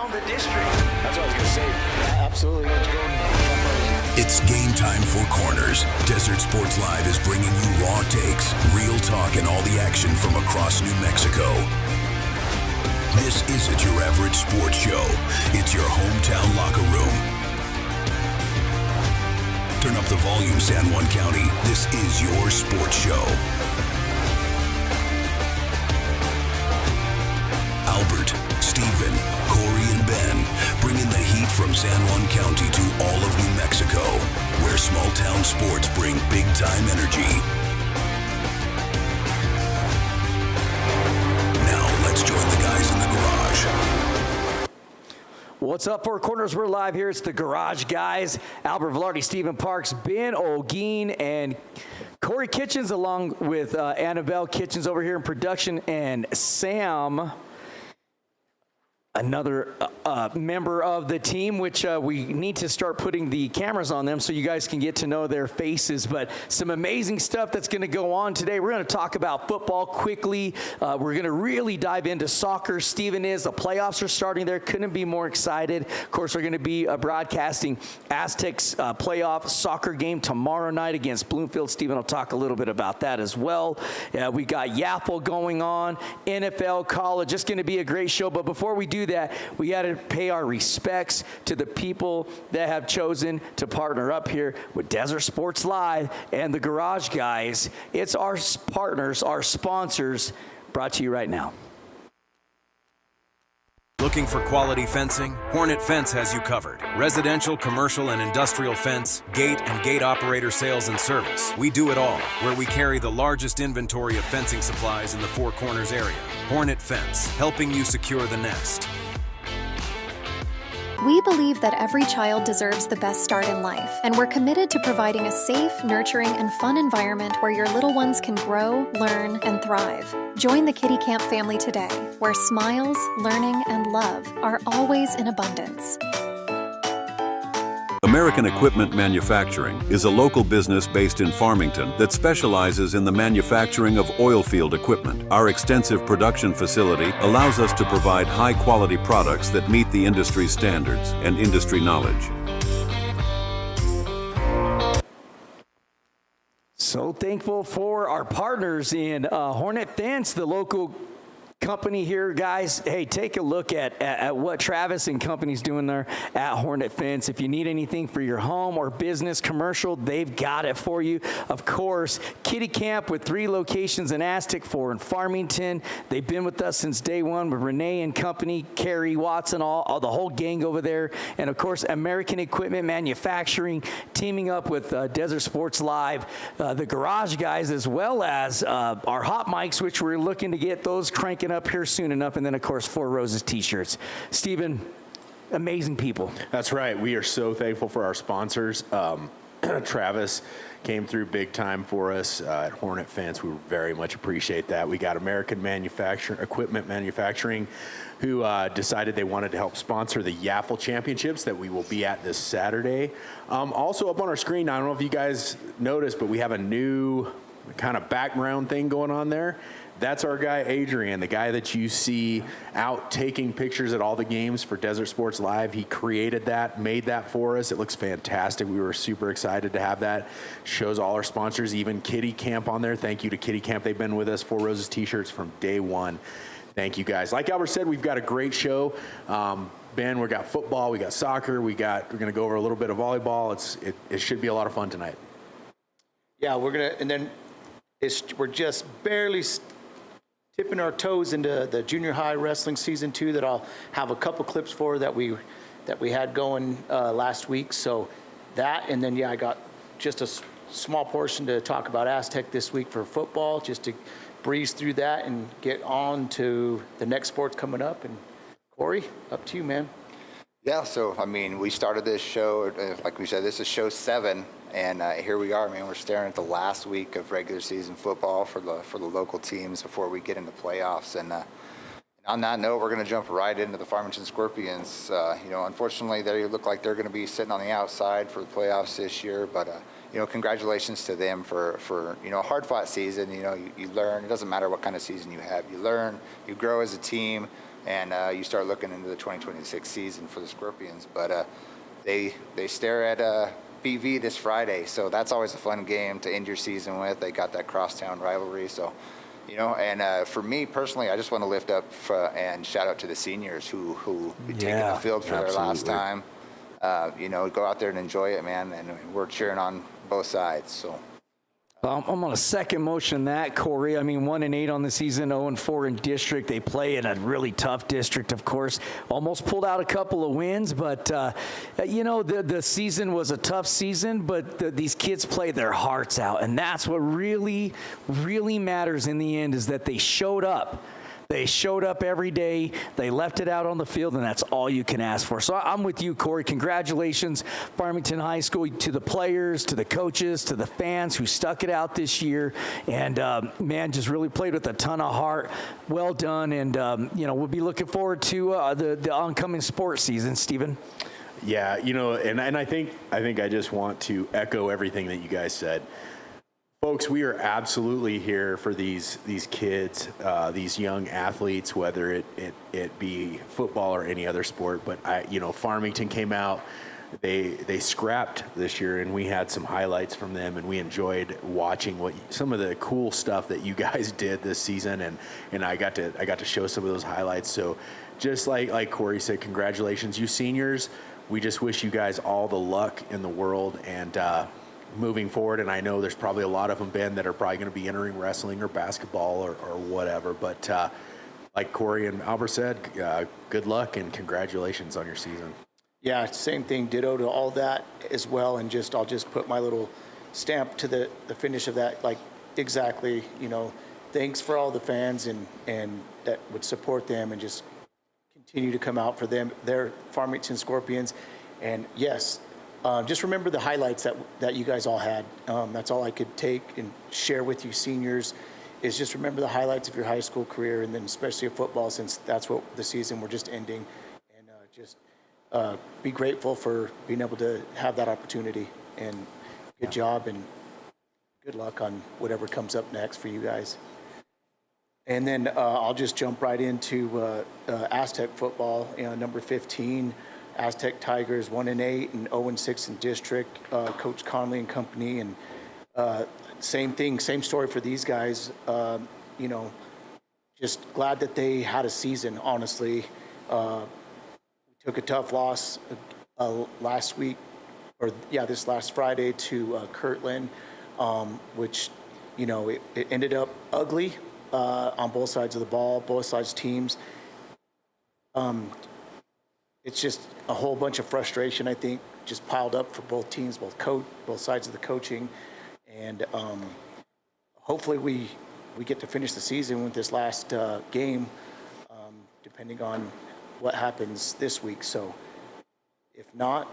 around the district. That's what I was going to say. Yeah, absolutely. Let's go. It's game time for Corners. Desert Sports Live is bringing you raw takes, real talk, and all the action from across New Mexico. This isn't your average sports show. It's your hometown locker room. Turn up the volume, San Juan County. This is your sports show. Albert, Stephen, Corey, and Ben bringing the heat from San Juan County to all of New Mexico, where small-town sports bring big-time energy. Now, let's join the guys in the garage. What's up, Four Corners? We're live here. It's the Garage Guys. Albert Velarde, Stephen Parks, Ben Olguin, and Corey Kitchens, along with Annabelle Kitchens over here in production, and Sam, another member of the team, which we need to start putting the cameras on them so you guys can get to know their faces. But some amazing stuff that's going to go on today. We're going to talk about football quickly. We're going to really dive into soccer. Stephen is. The playoffs are starting there. Couldn't be more excited. Of course, we're going to be broadcasting Aztec's playoff soccer game tomorrow night against Bloomfield. Stephen will talk a little bit about that as well. We got YAFL going on, NFL, college. It's going to be a great show. But before we do that, we got to pay our respects to the people that have chosen to partner up here with Desert Sports Live and the Garage Guys. It's our partners, our sponsors, brought to you right now. Looking for quality fencing? Hornet Fence has you covered. Residential, commercial, and industrial fence, gate, and gate operator sales and service. We do it all, where we carry the largest inventory of fencing supplies in the Four Corners area. Hornet Fence, helping you secure the nest. We believe that every child deserves the best start in life, and we're committed to providing a safe, nurturing, and fun environment where your little ones can grow, learn, and thrive. Join the Kitty Camp family today, where smiles, learning, and love are always in abundance. American Equipment Manufacturing is a local business based in Farmington that specializes in the manufacturing of oil field equipment. Our extensive production facility allows us to provide high-quality products that meet the industry standards and industry knowledge. So thankful for our partners in Hornet Fence, the local company here, guys. Hey, take a look at what Travis and company's doing there at Hornet Fence. If you need anything for your home or business, commercial, they've got it for you. Of course, Kitty Camp with 3 locations in Aztec, 4 in Farmington. They've been with us since day one with Renee and company, Carrie Watson, all the whole gang over there. And of course, American Equipment Manufacturing, teaming up with Desert Sports Live, the Garage Guys, as well as our hot mics, which we're looking to get those cranking up here soon enough. And then of course, Four Roses t-shirts. Stephen, amazing people. That's right. We are so thankful for our sponsors. Travis came through big time for us at Hornet Fence. We very much appreciate that. We got American Equipment Manufacturing, who decided they wanted to help sponsor the YAFL Championships that we will be at this Saturday. Also up on our screen, I don't know if you guys noticed, but we have a new kind of background thing going on there. That's our guy, Adrian, the guy that you see out taking pictures at all the games for Desert Sports Live. He created that, made that for us. It looks fantastic. We were super excited to have that. Shows all our sponsors, even Kitty Camp on there. Thank you to Kitty Camp. They've been with us, Four Roses t-shirts from day one. Thank you, guys. Like Albert said, we've got a great show. Ben, we got football, we got soccer, we're going to go over a little bit of volleyball. It should be a lot of fun tonight. Yeah, we're just barely tipping our toes into the junior high wrestling season 2 that I'll have a couple clips for that we had going last week. So that, and then I got just a small portion to talk about Aztec this week for football, just to breeze through that and get on to the next sports coming up. And Corey, up to you, man. Yeah, so we started this show, like we said, this is show 7. And here we are, man. We're staring at the last week of regular season football for the local teams before we get into playoffs. And on that note, we're going to jump right into the Farmington Scorpions. Unfortunately, they look like they're going to be sitting on the outside for the playoffs this year. But congratulations to them for a hard-fought season. You learn. It doesn't matter what kind of season you have. You learn. You grow as a team. and you start looking into the 2026 season for the Scorpions. But they stare at BV this Friday, so that's always a fun game to end your season with. They got that crosstown rivalry, so and for me personally, I just want to lift up and shout out to the seniors who be taking the field for their last time. Go out there and enjoy it, man, and we're cheering on both sides. So. I'm on a second motion that, Corey. I mean, 1-8 on the season, 0-4 in district. They play in a really tough district, of course. Almost pulled out a couple of wins, but, the season was a tough season, but these kids played their hearts out. And that's what really, really matters in the end, is that they showed up. They showed up every day. They left it out on the field, and that's all you can ask for. So I'm with you, Corey. Congratulations, Farmington High School, to the players, to the coaches, to the fans who stuck it out this year. And, just really played with a ton of heart. Well done. And, we'll be looking forward to the oncoming sports season, Stephen. Yeah, and I think I just want to echo everything that you guys said. Folks, we are absolutely here for these kids, these young athletes, whether it be football or any other sport. But Farmington came out, they scrapped this year, and we had some highlights from them, and we enjoyed watching some of the cool stuff that you guys did this season, and I got to show some of those highlights. So, just like Corey said, congratulations, you seniors. We just wish you guys all the luck in the world, and moving forward, and I know there's probably a lot of them, Ben, that are probably going to be entering wrestling or basketball or whatever, but like Corey and Albert said, good luck and congratulations on your season. Yeah, same thing, ditto to all that as well, and I'll just put my little stamp to the finish of that, like exactly, thanks for all the fans and that would support them and just continue to come out for them, their Farmington Scorpions, and yes, just remember the highlights that you guys all had. That's all I could take and share with you seniors, is just remember the highlights of your high school career, and then especially of football, since that's what the season we're just ending. And just be grateful for being able to have that opportunity. And good job and good luck on whatever comes up next for you guys. And then I'll just jump right into Aztec football, number 15. Aztec Tigers 1-8 and 0-6 in district. Coach Conley and company, and same thing, same story for these guys. Just glad that they had a season. Honestly, we took a tough loss last week, this last Friday to Kirtland, which it ended up ugly on both sides of the ball, both sides teams. It's just a whole bunch of frustration, I think, just piled up for both teams, both sides of the coaching. And hopefully we get to finish the season with this last game, depending on what happens this week. So if not,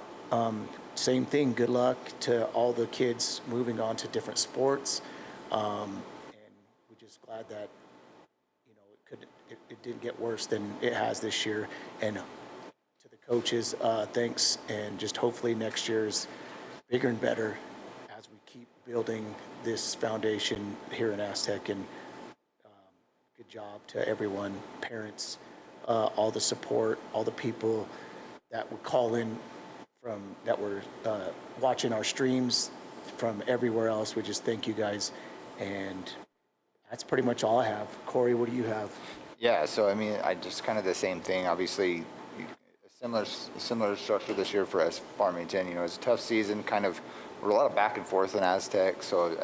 same thing. Good luck to all the kids moving on to different sports. And we're just glad that, it didn't get worse than it has this year. And coaches, thanks, and just hopefully next year is bigger and better as we keep building this foundation here in Aztec. And good job to everyone, parents, all the support, all the people that would call in that were watching our streams from everywhere else. We just thank you guys, and that's pretty much all I have. Corey, what do you have? Yeah, so I just kind of the same thing. Obviously, similar structure this year for us, Farmington. It was a tough season, we're a lot of back and forth in Aztec, so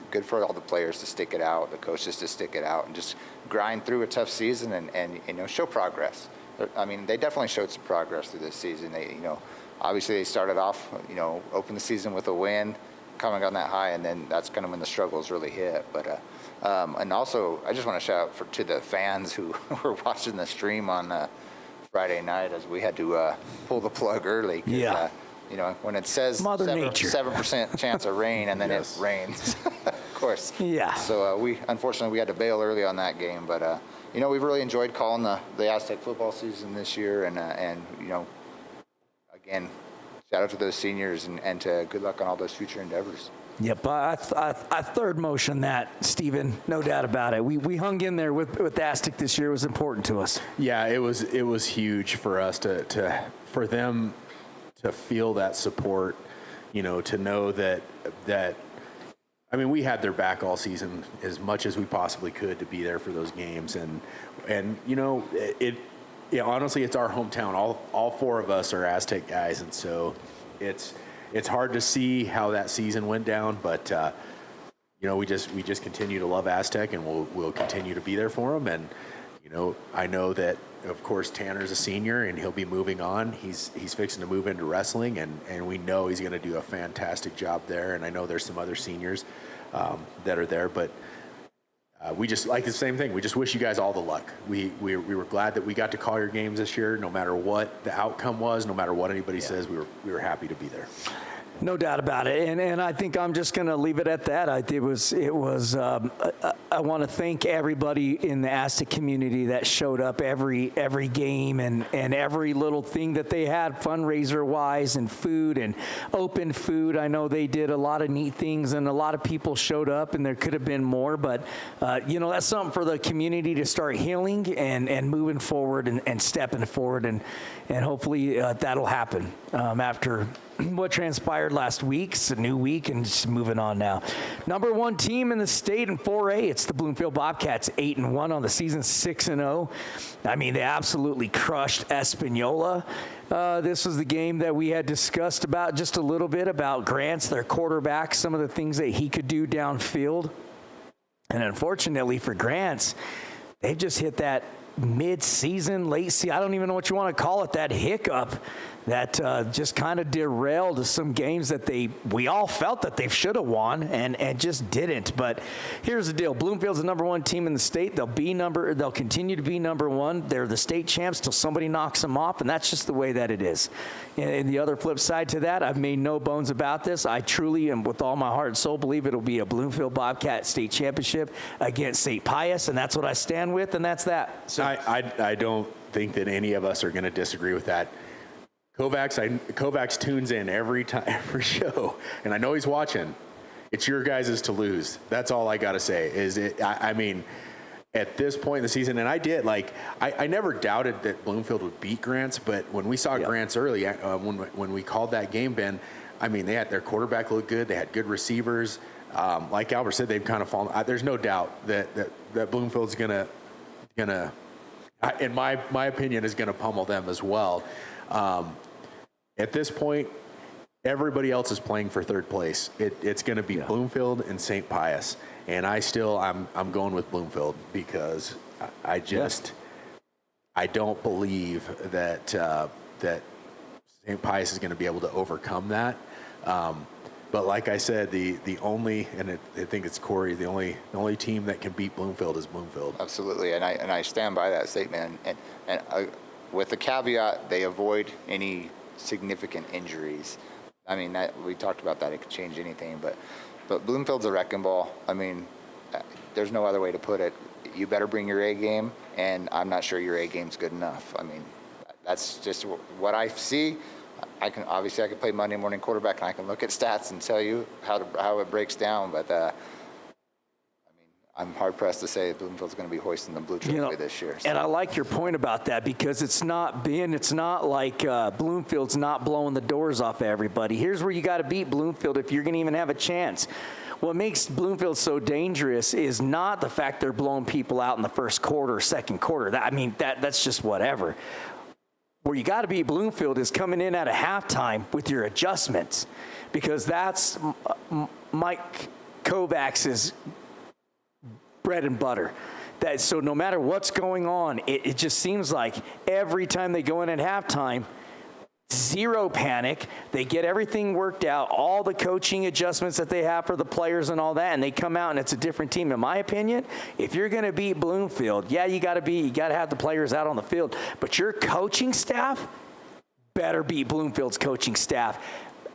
good for all the players to stick it out, the coaches to stick it out, and just grind through a tough season and show progress. They definitely showed some progress through this season. They obviously they started off opened the season with a win, coming on that high, and then that's kind of when the struggles really hit. But and also I just want to shout out to the fans who were watching the stream on Friday night, as we had to pull the plug early. Yeah. When it says Mother Nature. 7% chance of rain, and then Yes. it rains, of course. Yeah. So unfortunately we had to bail early on that game, but we've really enjoyed calling the Aztec football season this year, and again, shout out to those seniors and to good luck on all those future endeavors. Yep, I third motion that, Stephen, no doubt about it. We hung in there with Aztec this year. It was important to us. Yeah, it was huge for us for them to feel that support, to know that I mean, we had their back all season as much as we possibly could to be there for those games, and honestly, it's our hometown. All four of us are Aztec guys, and so it's hard to see how that season went down, but we just continue to love Aztec, and we'll continue to be there for them. And I know that, of course, Tanner's a senior, and he'll be moving on. He's fixing to move into wrestling, and we know he's going to do a fantastic job there. And I know there's some other seniors that are there, but we just like the same thing. We just wish you guys all the luck. We were glad that we got to call your games this year, no matter what the outcome was, no matter what anybody says. We were happy to be there. No doubt about it, and I think I'm just going to leave it at that. I want to thank everybody in the Aztec community that showed up every game and every little thing that they had fundraiser-wise, and food and open food. I know they did a lot of neat things, and a lot of people showed up, and there could have been more, but that's something for the community to start healing and moving forward and stepping forward, and hopefully that'll happen after what transpired last week. It's a new week and just moving on now. Number one team in the state in 4A, it's the Bloomfield Bobcats, 8-1 on the season, 6-0. I mean, they absolutely crushed Espanola. This was the game that we had discussed about just a little bit about Grants, their quarterback, some of the things that he could do downfield. And unfortunately for Grants, they've just hit that mid-season, late season, I don't even know what you want to call it, that hiccup that just kind of derailed some games that we all felt that they should have won and just didn't. But here's the deal. Bloomfield's the number one team in the state. They'll continue to be number one. They're the state champs till somebody knocks them off, and that's just the way that it is. And the other flip side to that, I've made no bones about this. I truly and with all my heart and soul believe it'll be a Bloomfield Bobcat state championship against St. Pius, and that's what I stand with, and that's that. So I don't think that any of us are going to disagree with that. Kovacs tunes in every show, and I know he's watching. It's your guys' to lose. That's all I got to say. I mean, at this point in the season, and I never doubted that Bloomfield would beat Grants, but when we saw Grants early, when we called that game, Ben, I mean, they had their quarterback look good. They had good receivers. Like Albert said, they've kind of fallen. There's no doubt that Bloomfield's gonna, in my opinion, is gonna pummel them as well. At this point, everybody else is playing for third place. It's going to be Bloomfield and St. Pius, and I'm going with Bloomfield because I don't believe that St. Pius is going to be able to overcome that. But like I said, the only, and I think it's Corey, the only team that can beat Bloomfield is Bloomfield. Absolutely, and I stand by that statement. And with the caveat, they avoid any significant injuries. I mean, that we talked about that. It could change anything, but Bloomfield's a wrecking ball. I mean, there's no other way to put it. You better bring your A game, and I'm not sure your A game's good enough. I mean, that's just what I see. I can play Monday morning quarterback, and I can look at stats and tell you how it breaks down. But I'm hard pressed to say Bloomfield's going to be hoisting the blue trophy this year. So. And I like your point about that because it's not like Bloomfield's not blowing the doors off everybody. Here's where you got to beat Bloomfield if you're going to even have a chance. What makes Bloomfield so dangerous is not the fact they're blowing people out in the first quarter or second quarter. That's just whatever. Where you got to beat Bloomfield is coming in at a halftime with your adjustments, because that's Mike Kovacs' bread and butter. So no matter what's going on, it just seems like every time they go in at halftime, zero panic. They get everything worked out, all the coaching adjustments that they have for the players and all that, and they come out and it's a different team. In my opinion, if you're going to beat Bloomfield, you got to have the players out on the field, but your coaching staff better beat Bloomfield's coaching staff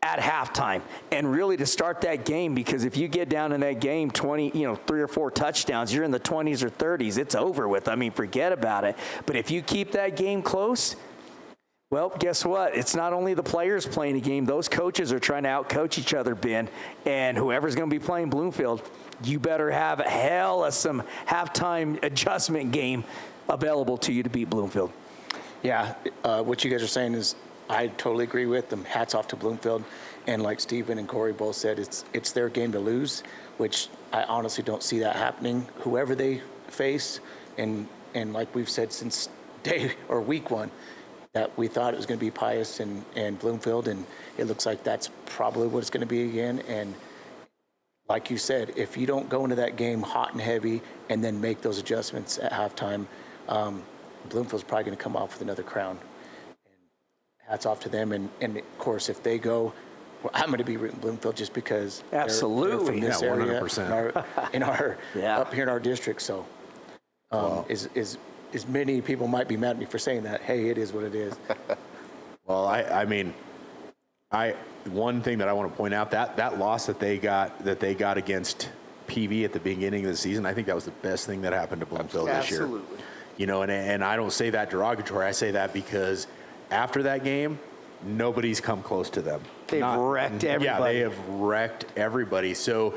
at halftime, and really to start that game, because if you get down in that game 3 or 4 touchdowns, you're in the 20s or 30s, it's over with. I mean, forget about it. But if you keep that game close, Well, guess what? It's not only the players playing a game. Those coaches are trying to outcoach each other, Ben. And whoever's going to be playing Bloomfield, you better have some halftime adjustment game available to you to beat Bloomfield. Yeah, what you guys are saying is I totally agree with them. Hats off to Bloomfield. And like Stephen and Corey both said, it's their game to lose, which I honestly don't see that happening. Whoever they face, and like we've said since week one, that we thought it was going to be Pius and Bloomfield, and it looks like that's probably what it's going to be again. And like you said, if you don't go into that game hot and heavy and then make those adjustments at halftime, Bloomfield's probably going to come off with another crown. And hats off to them. And of course, if they go, well, I'm going to be rooting Bloomfield just because absolutely they're from this area 100%. in our up here in our district. So as many people might be mad at me for saying that, hey, it is what it is. Well, I mean, one thing that I want to point out, that loss that they got against PV at the beginning of the season, I think that was the best thing that happened to Bloomfield this year. Absolutely. You know, and I don't say that derogatory. I say that because after that game, nobody's come close to them. They've wrecked everybody. Yeah, they have wrecked everybody. So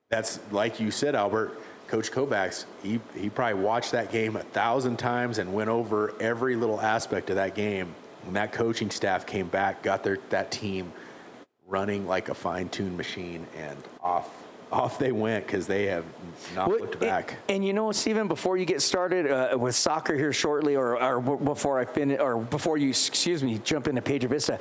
that's, like you said, Albert, Coach Kovacs, he probably watched that game 1,000 times and went over every little aspect of that game. When that coaching staff came back, got that team running like a fine-tuned machine, and off they went because they have not looked back. And you know, Stephen, before you get started with soccer here shortly, or before I finish, or before you, jump into Piedra Vista,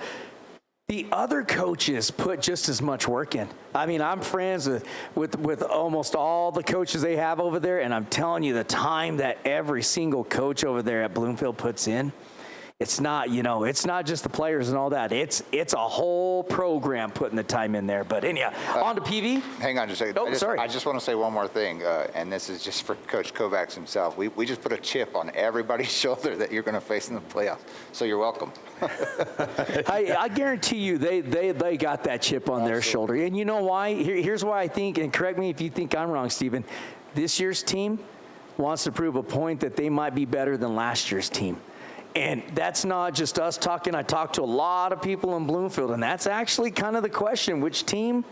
the other coaches put just as much work in. I mean, I'm friends with almost all the coaches they have over there, and I'm telling you, the time that every single coach over there at Bloomfield puts in, it's not, it's not just the players and all that. It's a whole program putting the time in there. But anyhow, on to PV. Hang on just a second. Oh, sorry. I just want to say one more thing, and this is just for Coach Kovacs himself. We just put a chip on everybody's shoulder that you're going to face in the playoffs. So you're welcome. I guarantee you they got that chip on their shoulder. And you know why? Here's why I think, and correct me if you think I'm wrong, Stephen. This year's team wants to prove a point that they might be better than last year's team. And that's not just us talking. I talked to a lot of people in Bloomfield, and that's actually kind of the question: which team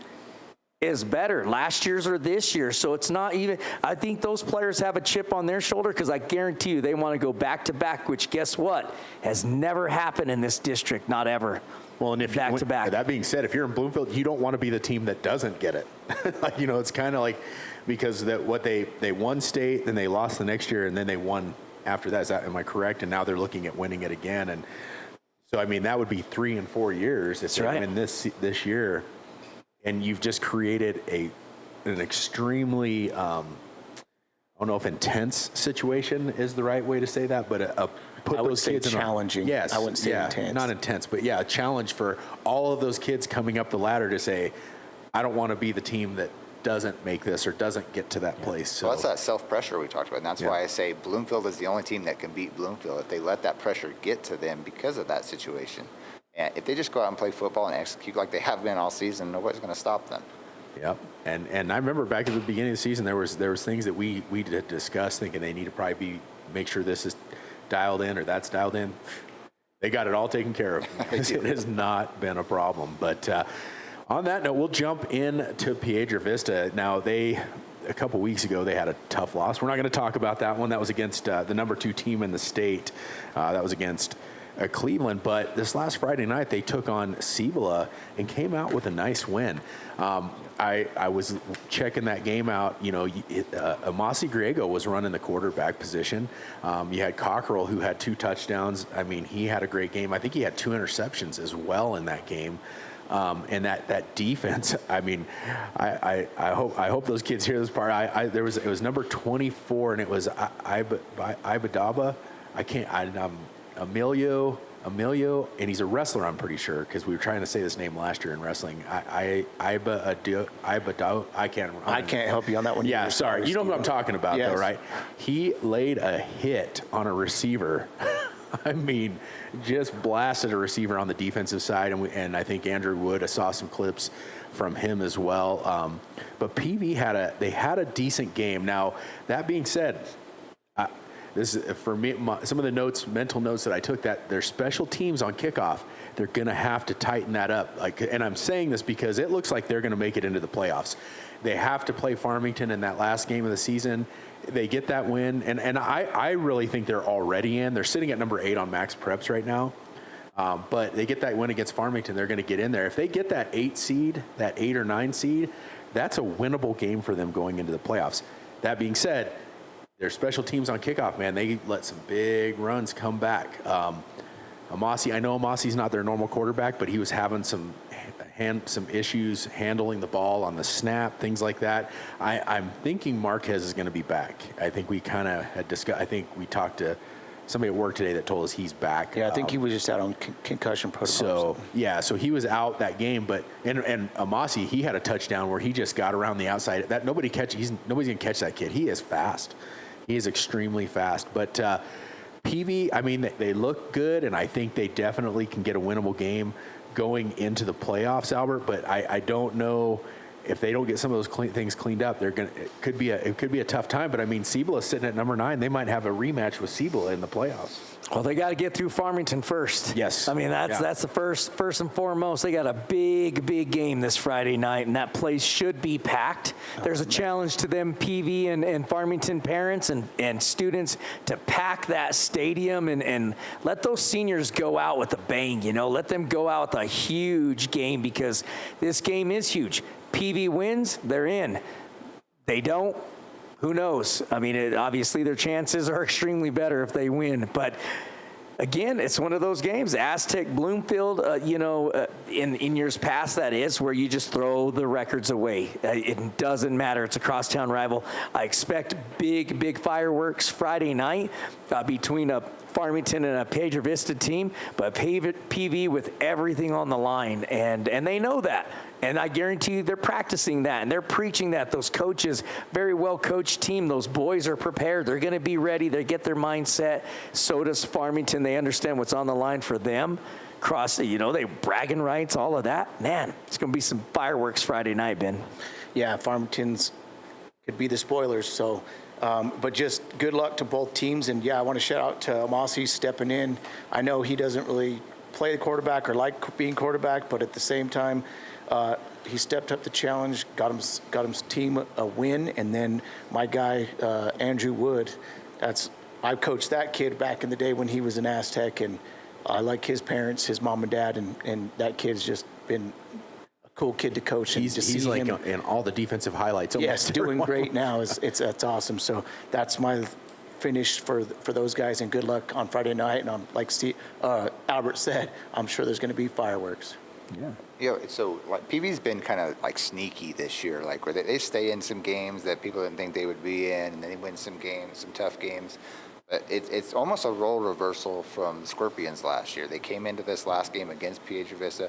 is better, last year's or this year? So it's not even. I think those players have a chip on their shoulder because I guarantee you they want to go back to back. Which, guess what, has never happened in this district, not ever. Well, and if back to back. That being said, if you're in Bloomfield, you don't want to be the team that doesn't get it. It's kind of like because they won state, then they lost the next year, and then they won. After that, am I correct? And now they're looking at winning it again. And so, I mean, that would be 3 and 4 years if they win this year. And you've just created an extremely, I don't know if intense situation is the right way to say that, but put those kids in challenging. Yes, I wouldn't say intense. Not intense, but a challenge for all of those kids coming up the ladder to say, I don't want to be the team that doesn't make this or doesn't get to that place. So that's that self-pressure we talked about, and that's why I say Bloomfield is the only team that can beat Bloomfield if they let that pressure get to them because of that situation. And if they just go out and play football and execute like they have been all season, nobody's going to stop them. Yep. And I remember back at the beginning of the season, there was things that we did discuss, thinking they need to probably make sure this is dialed in or that's dialed in. They got it all taken care of. It has not been a problem. But on that note, we'll jump into Piedra Vista. Now, a couple weeks ago, they had a tough loss. We're not going to talk about that one. That was against the number 2 team in the state. That was against Cleveland. But this last Friday night, they took on Cibola and came out with a nice win. I was checking that game out. Amasi Griego was running the quarterback position. You had Cockrell, who had 2 touchdowns. I mean, he had a great game. I think he had 2 interceptions as well in that game. And that defense, I mean, I hope those kids hear this part. It was number 24, and it was Ibadaba. Emilio, and he's a wrestler, I'm pretty sure, because we were trying to say this name last year in wrestling. I can't help you on that one. Yeah, sorry. You know what I'm talking about, though, right? He laid a hit on a receiver. I mean, just blasted a receiver on the defensive side, and I think Andrew Wood, I saw some clips from him as well. But PV had a decent game. Now, that being said, this is for me. Some of the mental notes that I took, that their special teams on kickoff, they're going to have to tighten that up. And I'm saying this because it looks like they're going to make it into the playoffs. They have to play Farmington in that last game of the season. They get that win, and I really think they're already in. They're sitting at number 8 on Max Preps right now. But they get that win against Farmington, they're going to get in there. If they get that 8 or 9 seed, that's a winnable game for them going into the playoffs. That being said, their special teams on kickoff, man, they let some big runs come back. Amasi, I know Amasi's not their normal quarterback, but he was having some issues handling the ball on the snap, things like that. I'm thinking Marquez is going to be back. I think we kind of had discussed. I think we talked to somebody at work today that told us he's back. Yeah, I think he was just out on concussion protocol. So he was out that game. But and Amasi, he had a touchdown where he just got around the outside. That nobody's gonna catch that kid. He is fast. He is extremely fast. But PV, I mean, they look good, and I think they definitely can get a winnable game going into the playoffs, Albert. But I don't know if they don't get some of those things cleaned up. It could be a tough time. But I mean, Cibola is sitting at number 9. They might have a rematch with Cibola in the playoffs. Well, they got to get through Farmington first. Yes. I mean, that's the first and foremost. They got a big game this Friday night, and that place should be packed. There's a challenge to them, PV and Farmington parents and students, to pack that stadium and let those seniors go out with a bang, Let them go out with a huge game, because this game is huge. PV wins, they're in. They don't, who knows? I mean, obviously their chances are extremely better if they win. But again, it's one of those games. Aztec, Bloomfield, in years past, that is where you just throw the records away. It doesn't matter. It's a crosstown rival. I expect big fireworks Friday night between a Farmington and a Piedra Vista team, but PV with everything on the line, and they know that. And I guarantee you they're practicing that, and they're preaching that. Those coaches, very well-coached team, those boys are prepared. They're going to be ready. They get their mindset. So does Farmington. They understand what's on the line for them. They bragging rights, all of that. Man, it's going to be some fireworks Friday night, Ben. Yeah, Farmington's could be the spoilers. So, but just good luck to both teams. And, yeah, I want to shout out to Amasi stepping in. I know he doesn't really play the quarterback or like being quarterback, but at the same time, he stepped up the challenge, got his team a win, and then my guy Andrew Wood, I coached that kid back in the day when he was an Aztec, and I like his parents, his mom and dad, and that kid's just been a cool kid to coach. And he's like in all the defensive highlights. Yes, doing great now. That's awesome. So that's my finish for those guys, and good luck on Friday night. And like Albert said, I'm sure there's going to be fireworks. Yeah. So PV's been kind of like sneaky this year, like where they stay in some games that people didn't think they would be in, and then they win some games, some tough games. But it's almost a role reversal from Scorpions last year. They came into this last game against Piedra Vista,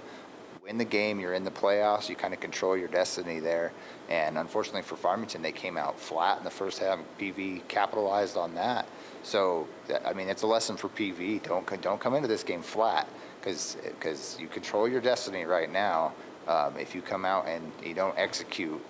win the game, you're in the playoffs, you kind of control your destiny there. And unfortunately for Farmington, they came out flat in the first half. PV capitalized on that. So, I mean, it's a lesson for PV. Don't come into this game flat, because you control your destiny right now. If you come out and you don't execute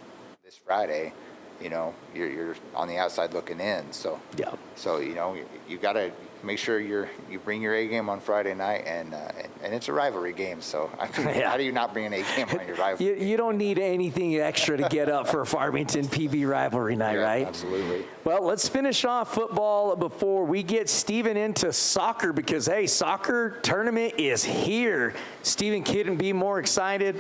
this Friday, you're on the outside looking in. So yeah. So you got to make sure you bring your A game on Friday night, and it's a rivalry game. So how do you not bring an A game on your rivalry? You don't need anything extra to get up for a Farmington PV rivalry night, right? Absolutely. Well, let's finish off football before we get Steven into soccer, because hey, soccer tournament is here. Steven couldn't be more excited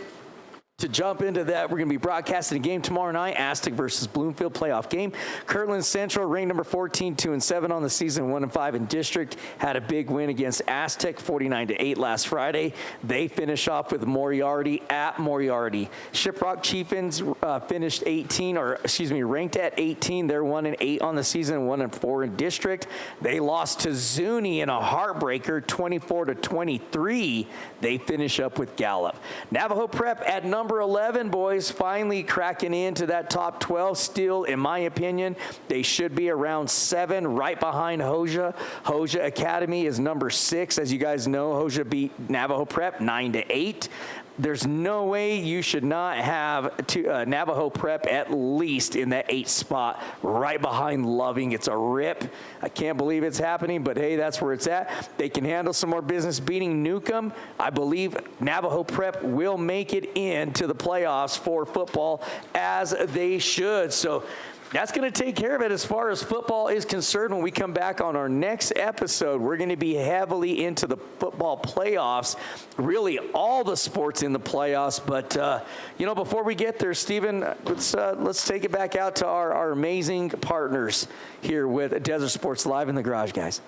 to jump into that. We're going to be broadcasting a game tomorrow night, Aztec versus Bloomfield playoff game. Kirtland Central, ranked number 14, 2-7 on the season, 1-5 in district, had a big win against Aztec, 49-8 last Friday. They finish off with Moriarty at Moriarty. Shiprock Chieftains finished ranked at 18. They're 1-8 on the season, 1-4 in district. They lost to Zuni in a heartbreaker, 24-23. They finish up with Gallup. Navajo Prep at number 11, boys, finally cracking into that top 12. Still, in my opinion, they should be around 7, right behind Hoja. Hoja Academy is number 6. As you guys know, Hoja beat Navajo Prep 9-8. there's no way you should not have Navajo Prep at least in that 8th spot, right behind Loving. It's a rip. I can't believe it's happening, but hey, that's where it's at. They can handle some more business beating Newcomb. I believe Navajo Prep will make it into the playoffs for football, as they should. So that's going to take care of it as far as football is concerned. When we come back on our next episode, we're going to be heavily into the football playoffs, really all the sports in the playoffs. But, before we get there, Stephen, let's take it back out to our amazing partners here with Desert Sports Live in the Garage, guys.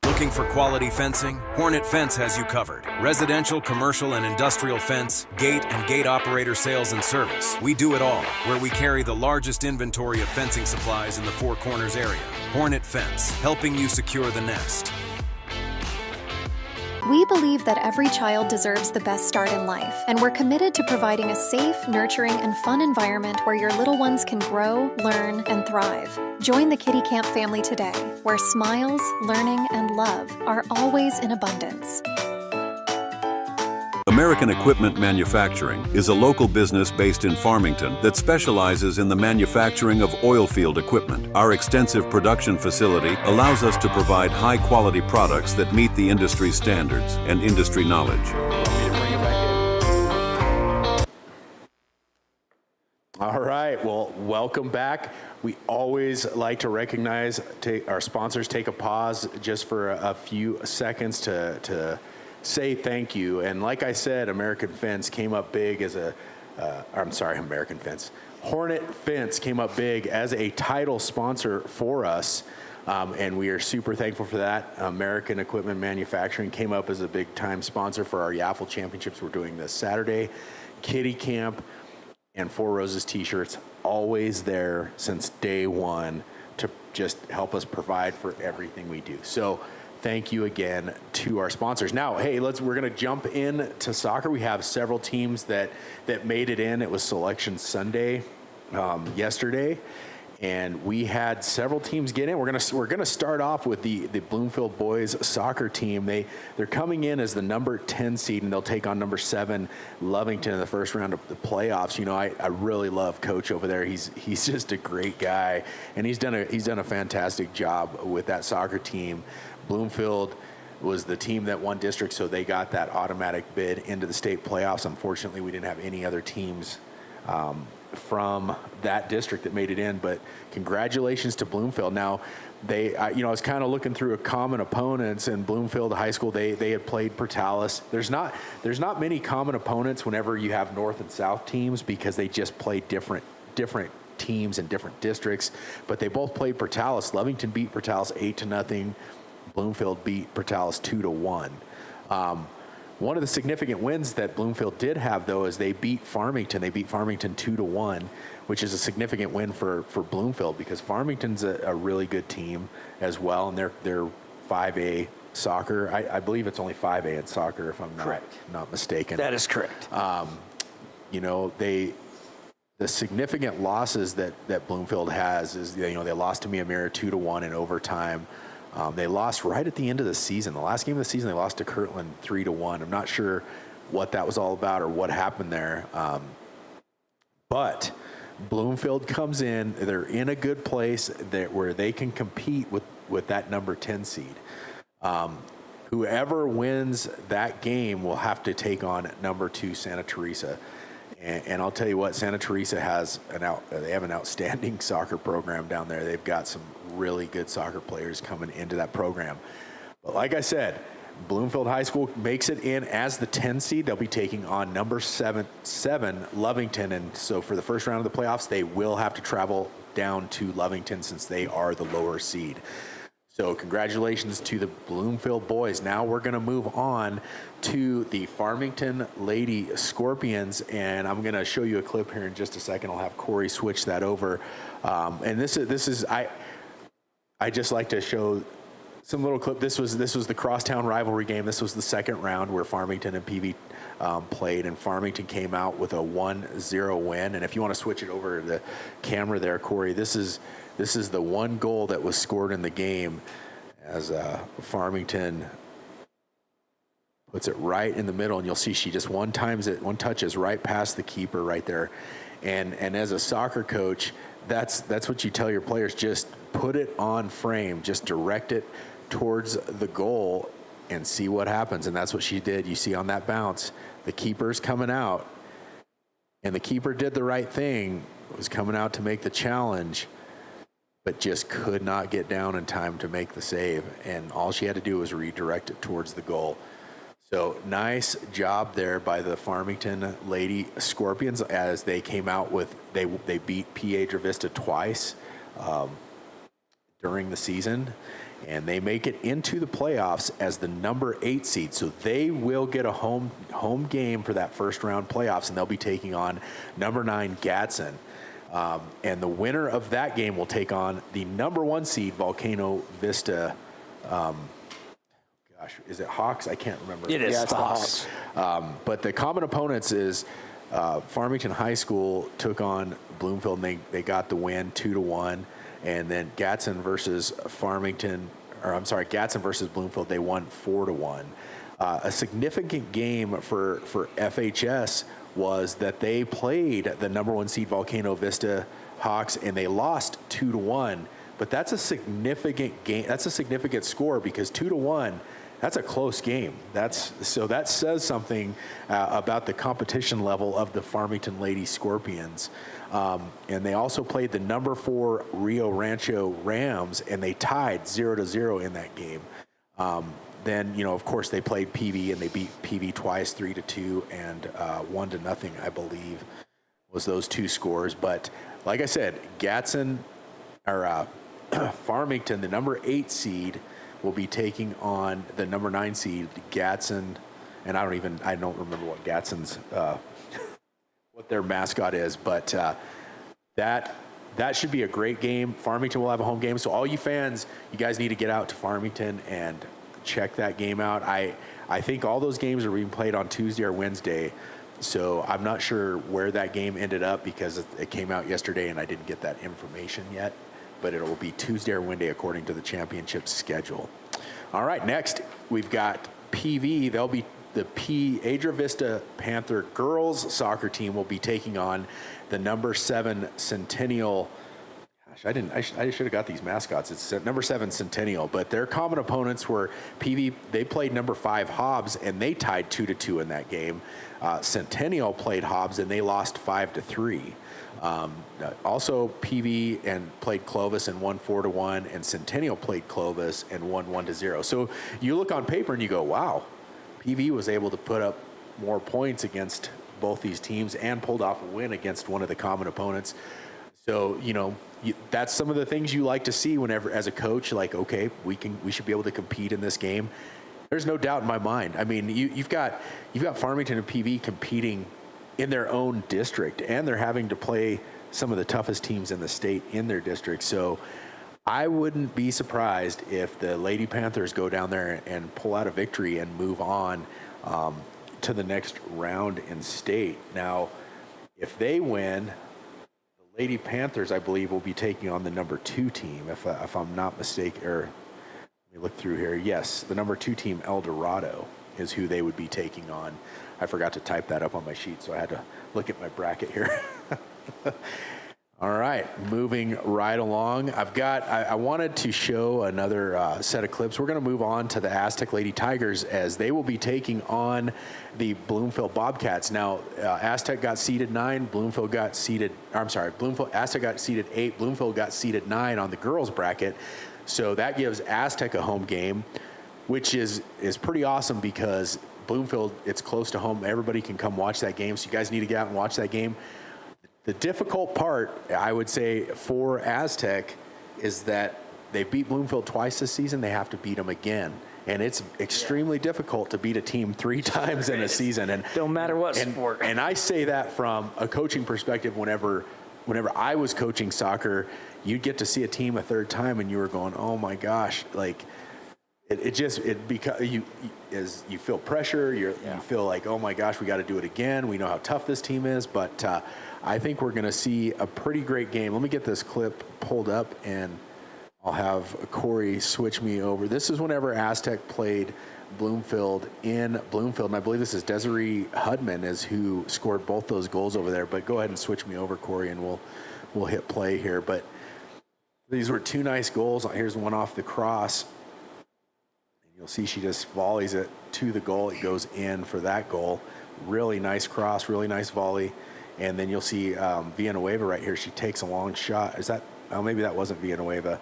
Looking for quality fencing? Hornet Fence has you covered. Residential, commercial, and industrial fence, gate, and gate operator sales and service. We do it all, where we carry the largest inventory of fencing supplies in the Four Corners area. Hornet Fence, helping you secure the nest. We believe that every child deserves the best start in life, and we're committed to providing a safe, nurturing, and fun environment where your little ones can grow, learn, and thrive. Join the Kitty Camp family today, where smiles, learning, and love are always in abundance. American Equipment Manufacturing is a local business based in Farmington that specializes in the manufacturing of oil field equipment. Our extensive production facility allows us to provide high-quality products that meet the industry standards and industry knowledge. All right, well, welcome back. We always like to recognize our sponsors, take a pause just for a few seconds to say thank you. And like I said, American Fence came up big as Hornet Fence came up big as a title sponsor for us. And we are super thankful for that. American Equipment Manufacturing came up as a big time sponsor for our Yaffle Championships we're doing this Saturday. Kitty Camp and Four Roses t-shirts, always there since day one to just help us provide for everything we do. So thank you again to our sponsors. Now, hey, we're going to jump in to soccer. We have several teams that made it in. It was Selection Sunday yesterday, and we had several teams get in. We're going to start off with the Bloomfield boys soccer team. They're coming in as the number 10 seed, and they'll take on number 7 Lovington in the first round of the playoffs. You know, I really love Coach over there. He's just a great guy, and he's done a fantastic job with that soccer team. Bloomfield was the team that won district, so they got that automatic bid into the state playoffs. Unfortunately, we didn't have any other teams from that district that made it in, but congratulations to Bloomfield. Now, I was kind of looking through a common opponents, and Bloomfield High School, they had played Portales. There's not many common opponents whenever you have North and South teams, because they just play different teams in different districts, but they both played Portales. Lovington beat Portales 8-0. Bloomfield beat Portales 2-1. One of the significant wins that Bloomfield did have, though, is they beat Farmington. They beat Farmington 2-1, which is a significant win for Bloomfield, because Farmington's a really good team as well, and they're 5A soccer. I believe it's only 5A in soccer, if I'm not mistaken. That is correct. The significant losses that Bloomfield has is, they lost to Miamira 2-1 in overtime. They lost right at the end of the season. The last game of the season, they lost to Kirtland 3-1. I'm not sure what that was all about or what happened there. But Bloomfield comes in. They're in a good place where they can compete with that number 10 seed. Whoever wins that game will have to take on number 2 Santa Teresa. And I'll tell you what, Santa Teresa has they have an outstanding soccer program down there. They've got some really good soccer players coming into that program. But like I said, Bloomfield High School makes it in as the 10 seed. They'll be taking on number 7 Lovington. And so for the first round of the playoffs, they will have to travel down to Lovington since they are the lower seed. So congratulations to the Bloomfield boys. Now we're going to move on to the Farmington Lady Scorpions, and I'm going to show you a clip here in just a second. I'll have Corey switch that over. And this is I just like to show some little clip. This was the crosstown rivalry game. This was the second round where Farmington and PV played, and Farmington came out with a 1-0 win. And if you want to switch it over to the camera there, Corey, this is the one goal that was scored in the game as Farmington puts it right in the middle, and you'll see she just one touches right past the keeper right there. And as a soccer coach, that's what you tell your players, just put it on frame, just direct it towards the goal and see what happens. And that's what she did. You see on that bounce, the keeper's coming out, and the keeper did the right thing, was coming out to make the challenge, but just could not get down in time to make the save. And all she had to do was redirect it towards the goal. So nice job there by the Farmington Lady Scorpions as they came out with, they beat Piedra Vista twice during the season, and they make it into the playoffs as the number 8 seed. So they will get a home game for that first round playoffs, and they'll be taking on number 9 Gadsden. And the winner of that game will take on the number 1 seed Volcano Vista. Is it Hawks? I can't remember. It is the Hawks. But the common opponents is Farmington High School took on Bloomfield, and they got the win 2-1. And then Gadsden versus Bloomfield, they won 4-1. A significant game for FHS was that they played the number 1 seed Volcano Vista Hawks, and they lost 2-1. But that's a significant game. That's a significant score, because 2-1, that's a close game. That says something about the competition level of the Farmington Lady Scorpions. And they also played the number 4 Rio Rancho Rams, and they tied 0-0 in that game. Then, of course, they played PV, and they beat PV twice, 3-2 and 1-0, I believe, was those 2 scores. But like I said, Farmington, the number 8 seed, will be taking on the number 9 seed Gadsden, and I don't remember what Gadsden's what their mascot is, but that should be a great game. Farmington will have a home game, so all you fans, you guys need to get out to Farmington and check that game out. I think all those games are being played on Tuesday or Wednesday, so I'm not sure where that game ended up because it came out yesterday and I didn't get that information yet. But it will be Tuesday or Wednesday according to the championship schedule. All right, next we've got PV. They'll be the Piedra Vista Panther girls soccer team will be taking on the number 7 Centennial. Gosh, I should have got these mascots. It's number 7 Centennial, but their common opponents were PV. They played number 5 Hobbs, and they tied 2-2 in that game. Centennial played Hobbs, and they lost 5-3. Also, PV and played Clovis and won 4-1, and Centennial played Clovis and won 1-0. So you look on paper and you go, wow, PV was able to put up more points against both these teams and pulled off a win against one of the common opponents. So, that's some of the things you like to see whenever, as a coach, like, okay, we should be able to compete in this game. There's no doubt in my mind. I mean, you've got Farmington and PV competing in their own district, and they're having to play some of the toughest teams in the state in their district. So I wouldn't be surprised if the Lady Panthers go down there and pull out a victory and move on to the next round in state. Now, if they win, the Lady Panthers, I believe, will be taking on the number 2 team, if I'm not mistaken. Or let me look through here. Yes, the number 2 team, El Dorado, is who they would be taking on. I forgot to type that up on my sheet, so I had to look at my bracket here. All right, moving right along. I wanted to show another set of clips. We're going to move on to the Aztec Lady Tigers as they will be taking on the Bloomfield Bobcats. Now, Aztec got seeded 9, Aztec got seeded 8, Bloomfield got seeded 9 on the girls bracket. So that gives Aztec a home game, which is pretty awesome because Bloomfield, it's close to home. Everybody can come watch that game, so you guys need to get out and watch that game. The difficult part, I would say, for Aztec is that they beat Bloomfield twice this season. They have to beat them again. And it's extremely difficult to beat a team 3 times in a season. And don't matter what sport. And I say that from a coaching perspective. Whenever I was coaching soccer, you'd get to see a team a 3rd time and you were going, oh my gosh, like, because you feel pressure, you feel like, oh my gosh, we got to do it again. We know how tough this team is, but I think we're going to see a pretty great game. Let me get this clip pulled up, and I'll have Corey switch me over. This is whenever Aztec played Bloomfield in Bloomfield, and I believe this is Desiree Hudman is who scored both those goals over there. But go ahead and switch me over, Corey, and we'll hit play here. But these were two nice goals. Here's one off the cross. And you'll see she just volleys it to the goal. It goes in for that goal. Really nice cross, really nice volley. And then you'll see Villanueva right here. She takes a long shot. Is that, oh, maybe that wasn't Villanueva.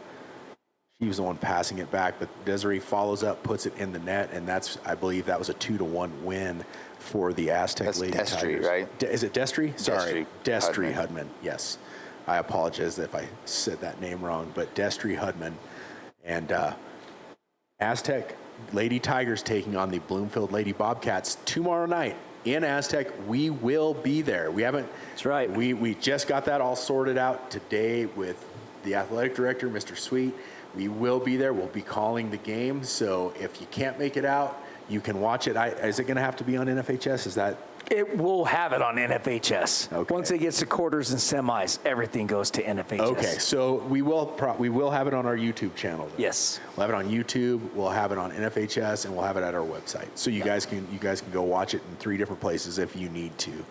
She was the one passing it back, but Desiree follows up, puts it in the net, and that's, I believe that was a 2-1 win for the Aztec That's Lady Destry, Tigers. right? Is it Destry? Sorry, Destry Hudman. Yes. I apologize if I said that name wrong, but Destry Hudman. And Aztec Lady Tigers taking on the Bloomfield Lady Bobcats tomorrow night in Aztec. We will be there. We haven't. That's right. We just got that all sorted out today with the athletic director, Mr. Sweet. We will be there. We'll be calling the game. So if you can't make it out, you can watch it. Is it going to have to be on NFHS? Is that? It will have it on NFHS. Okay. Once it gets to quarters and semis, everything goes to NFHS. Okay, so we will have it on our YouTube channel. Then. Yes. We'll have it on YouTube. We'll have it on NFHS, and we'll have it at our website. So you guys can go watch it in 3 different places if you need to.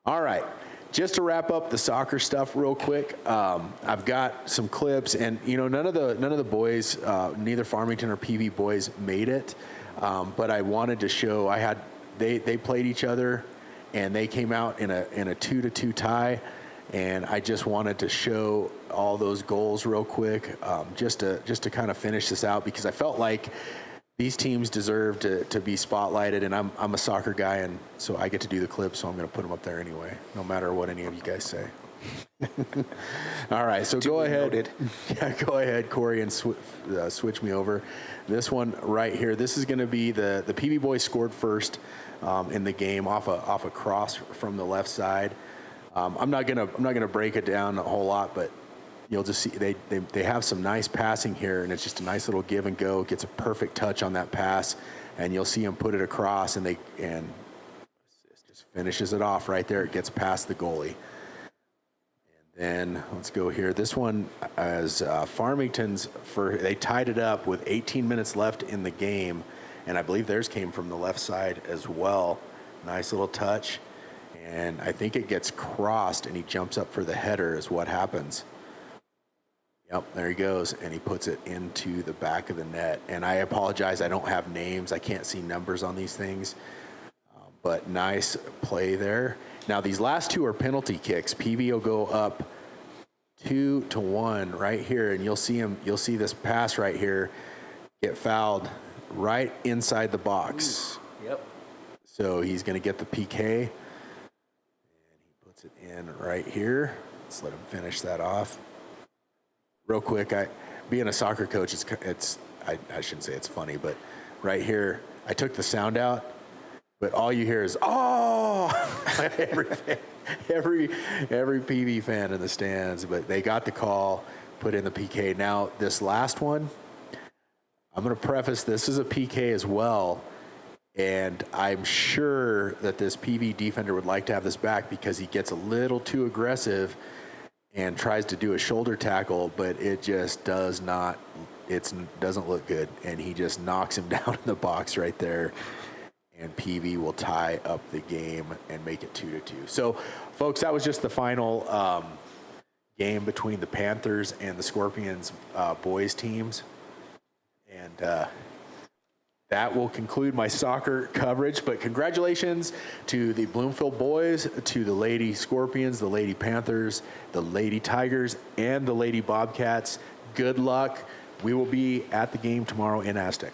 All right. Just to wrap up the soccer stuff real quick, I've got some clips, and none of the boys, neither Farmington or PV boys made it, but I wanted to show. They played each other, and they came out in a 2-2 tie, and I just wanted to show all those goals real quick, just to kind of finish this out, because I felt like these teams deserve to be spotlighted, and I'm a soccer guy, and so I get to do the clips, so I'm going to put them up there anyway, no matter what any of you guys say. All right, so go ahead. Yeah, go ahead, Corey, and switch me over. This one right here. This is going to be the PV boys scored first in the game off a cross from the left side. I'm not gonna break it down a whole lot, but you'll just see they have some nice passing here, and it's just a nice little give and go. Gets a perfect touch on that pass, and you'll see him put it across, and just finishes it off right there. It gets past the goalie. And then let's go here. This one as Farmington's they tied it up with 18 minutes left in the game, and I believe theirs came from the left side as well. Nice little touch, and I think it gets crossed, and he jumps up for the header is what happens. Yep, there he goes, and he puts it into the back of the net. And I apologize, I don't have names. I can't see numbers on these things, but nice play there. Now, these last two are penalty kicks. PV will go up 2-1 right here, and you'll see this pass right here get fouled right inside the box. Yep. So he's going to get the PK, and he puts it in right here. Let's let him finish that off. Real quick, being a soccer coach, I shouldn't say it's funny, but right here, I took the sound out, but all you hear is, oh, every PV fan in the stands, but they got the call, put in the PK. Now, this last one, I'm going to preface this is a PK as well, and I'm sure that this PV defender would like to have this back because he gets a little too aggressive and tries to do a shoulder tackle, but it just doesn't look good, and he just knocks him down in the box right there, and PV will tie up the game and make it 2-2. So, folks, that was just the final game between the Panthers and the Scorpions boys teams, and that will conclude my soccer coverage, but congratulations to the Bloomfield boys, to the Lady Scorpions, the Lady Panthers, the Lady Tigers, and the Lady Bobcats. Good luck. We will be at the game tomorrow in Aztec.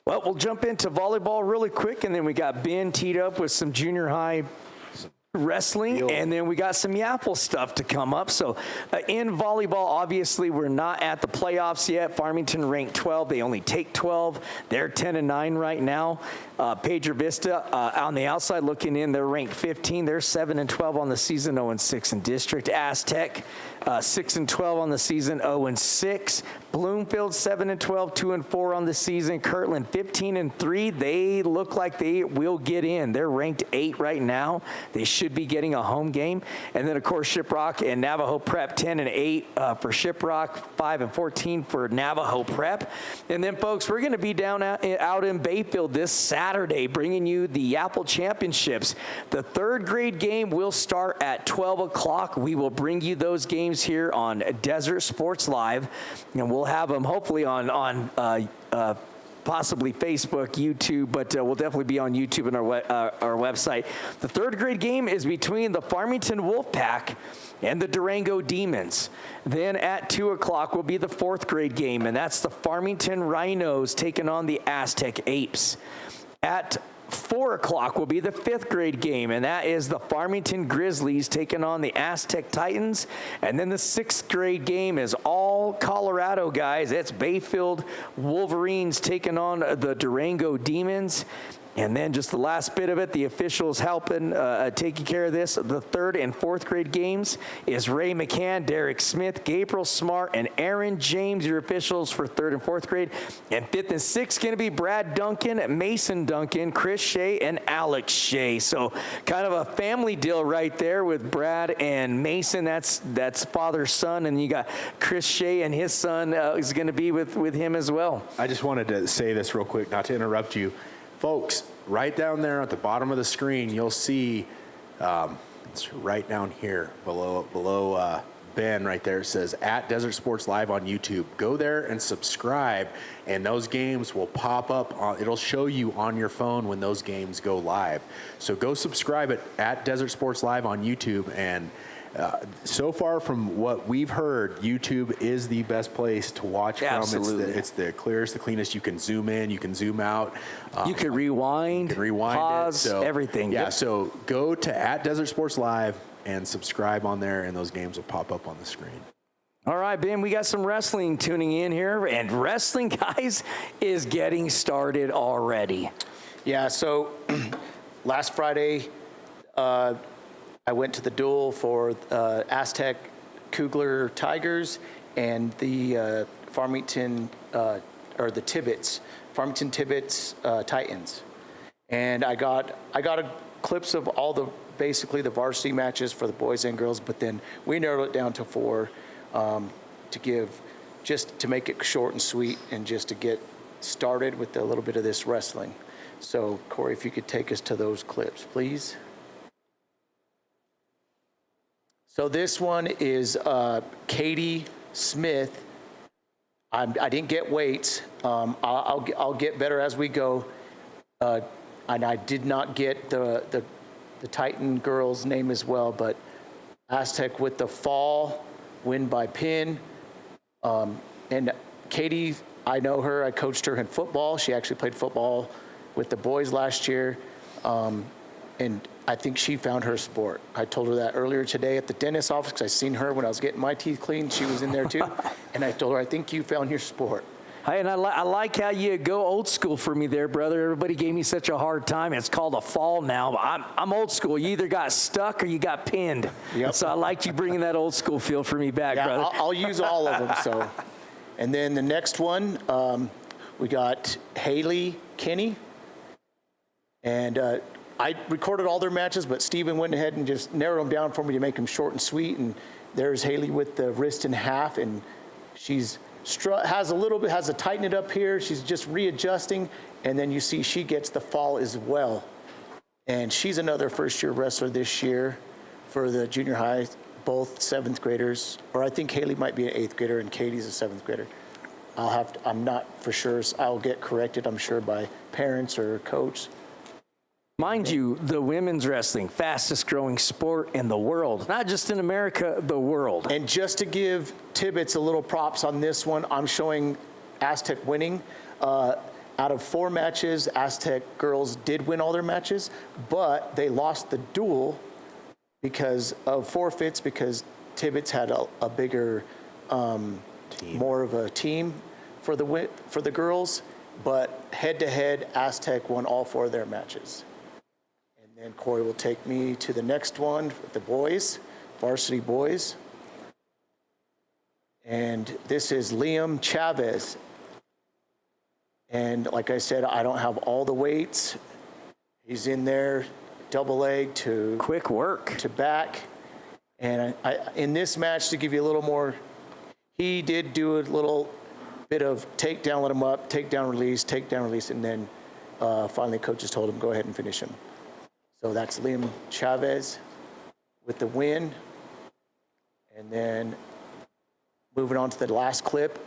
Well, we'll jump into volleyball really quick, and then we got Ben teed up with some junior high wrestling, and then we got some Yapple stuff to come up. So in volleyball, obviously, we're not at the playoffs yet. Farmington ranked 12. They only take 12. They're 10-9 right now. Piedra Vista on the outside looking in, they're ranked 15. They're 7-12 on the season, 0-6 in district. Aztec 6-12 on the season, 0-6. Bloomfield 7-12, 2-4 on the season. Kirtland 15-3. They look like they will get in. They're ranked 8 right now. They should should be getting a home game. And then, of course, Shiprock and Navajo Prep 10 and 8 for Shiprock, 5 and 14 for Navajo Prep. And then, folks, we're going to be down out in Bayfield this Saturday, bringing you the Apple Championships. The third grade game will start at 12 o'clock. We will bring you those games here on Desert Sports Live, and we'll have them hopefully on possibly Facebook, YouTube, but we'll definitely be on YouTube and our website. The third grade game is between the Farmington Wolfpack and the Durango Demons. Then at 2 o'clock will be the fourth grade game, and that's the Farmington Rhinos taking on the Aztec Apes. At 4 o'clock will be the fifth grade game, and that is the Farmington Grizzlies taking on the Aztec Titans. And then the sixth grade game is all Colorado, guys. It's Bayfield Wolverines taking on the Durango Demons. And then just the last bit of it, the officials helping taking care of this. The third and fourth grade games is Ray McCann, Derek Smith, Gabriel Smart, and Aaron James, your officials for third and fourth grade. And fifth and sixth going to be Brad Duncan, Mason Duncan, Chris Shea, and Alex Shea. So kind of a family deal right there with Brad and Mason. That's father, son, and you got Chris Shea and his son is going to be with him as well. I just wanted to say this real quick, not to interrupt you. Folks, right down there at the bottom of the screen, you'll see, it's right down here below Ben right there. It says at Desert Sports Live on YouTube. Go there and subscribe, and those games will pop up. It'll show you on your phone when those games go live. So go subscribe at Desert Sports Live on YouTube, and so far from what we've heard, YouTube is the best place to watch from. Absolutely. It's the clearest, the cleanest. You can zoom in, you can zoom out. You can rewind, pause, everything. Yeah, so go to at Desert Sports Live and subscribe on there, and those games will pop up on the screen. All right, Ben, we got some wrestling tuning in here, and wrestling, guys, is getting started already. Yeah, so last Friday, I went to the duel for Aztec Kugler Tigers and the Farmington, or the Tibbets, Farmington Tibbets Titans. And I got clips of all basically the varsity matches for the boys and girls, but then we narrowed it down to 4 to make it short and sweet and just to get started with a little bit of this wrestling. So, Corey, if you could take us to those clips, please. So this one is Katie Smith. I didn't get weights. I'll get better as we go. And I did not get the Titan girl's name as well, but Aztec with the fall, win by pin. And Katie, I know her. I coached her in football. She actually played football with the boys last year. And I think she found her sport. I told her that earlier today at the dentist's office because I seen her when I was getting my teeth cleaned. She was in there too. And I told her, I think you found your sport. Hey, and I like how you go old school for me there, brother. Everybody gave me such a hard time. It's called a fall now. But I'm old school. You either got stuck or you got pinned. Yep. So I liked you bringing that old school feel for me back, brother. I'll use all of them. So, and then the next one, we got Haley Kinney. And I recorded all their matches, but Steven went ahead and just narrowed them down for me to make them short and sweet. And there's Haley with the wrist in half, and she's has to tighten it up here. She's just readjusting, and then you see she gets the fall as well. And she's another first-year wrestler this year for the junior high, both 7th graders. Or I think Haley might be an 8th grader, and Katie's a 7th grader. I'm not for sure. So I'll get corrected, I'm sure, by parents or coach. Mind you, the women's wrestling, fastest growing sport in the world. Not just in America, the world. And just to give Tibbets a little props on this one, I'm showing Aztec winning. Out of 4 matches, Aztec girls did win all their matches, but they lost the duel because of forfeits, because Tibbets had a bigger, more of a team for the girls. But head-to-head, Aztec won all 4 of their matches. And Corey will take me to the next one with the boys, varsity boys. And this is Liam Chavez. And like I said, I don't have all the weights. He's in there double leg to Quick work. to back. And in this match, to give you a little more, he did do a little bit of takedown, let him up, takedown, release, and then finally coaches told him, go ahead and finish him. So that's Liam Chavez with the win. And then moving on to the last clip.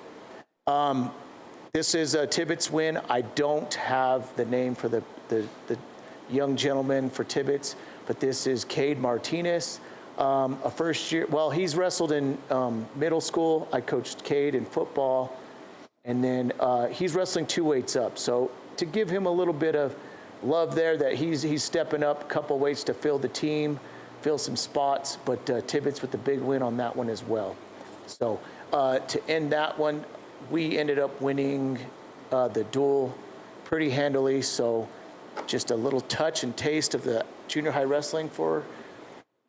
This is Tibbetts' win. I don't have the name for the young gentleman for Tibbetts, but this is Cade Martinez, a first year. Well, he's wrestled in middle school. I coached Cade in football, and then he's wrestling 2 weights up. So to give him a little bit of love there, that he's stepping up a couple weights to fill the team, fill some spots. But Tibbetts with the big win on that one as well. So to end that one, we ended up winning the duel pretty handily. So just a little touch and taste of the junior high wrestling for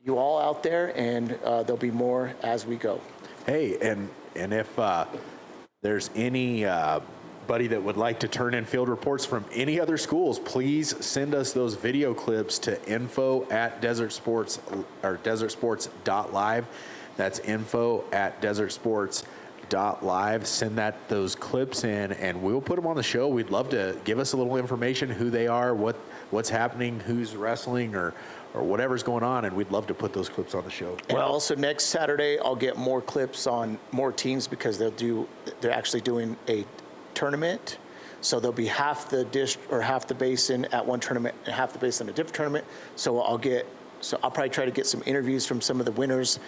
you all out there, and there'll be more as we go. Hey, and if there's any buddy that would like to turn in field reports from any other schools, please send us those video clips to info@desertsports or desertsports.live. That's info@desertsports.live. Send those clips in, and we'll put them on the show. We'd love to give us a little information, who they are, what's happening, who's wrestling, or whatever's going on, and we'd love to put those clips on the show. And also next Saturday, I'll get more clips on more teams because they're actually doing a tournament. So there'll be half the dish or half the basin at one tournament and half the basin at a different tournament. So I'll probably try to get some interviews from some of the winners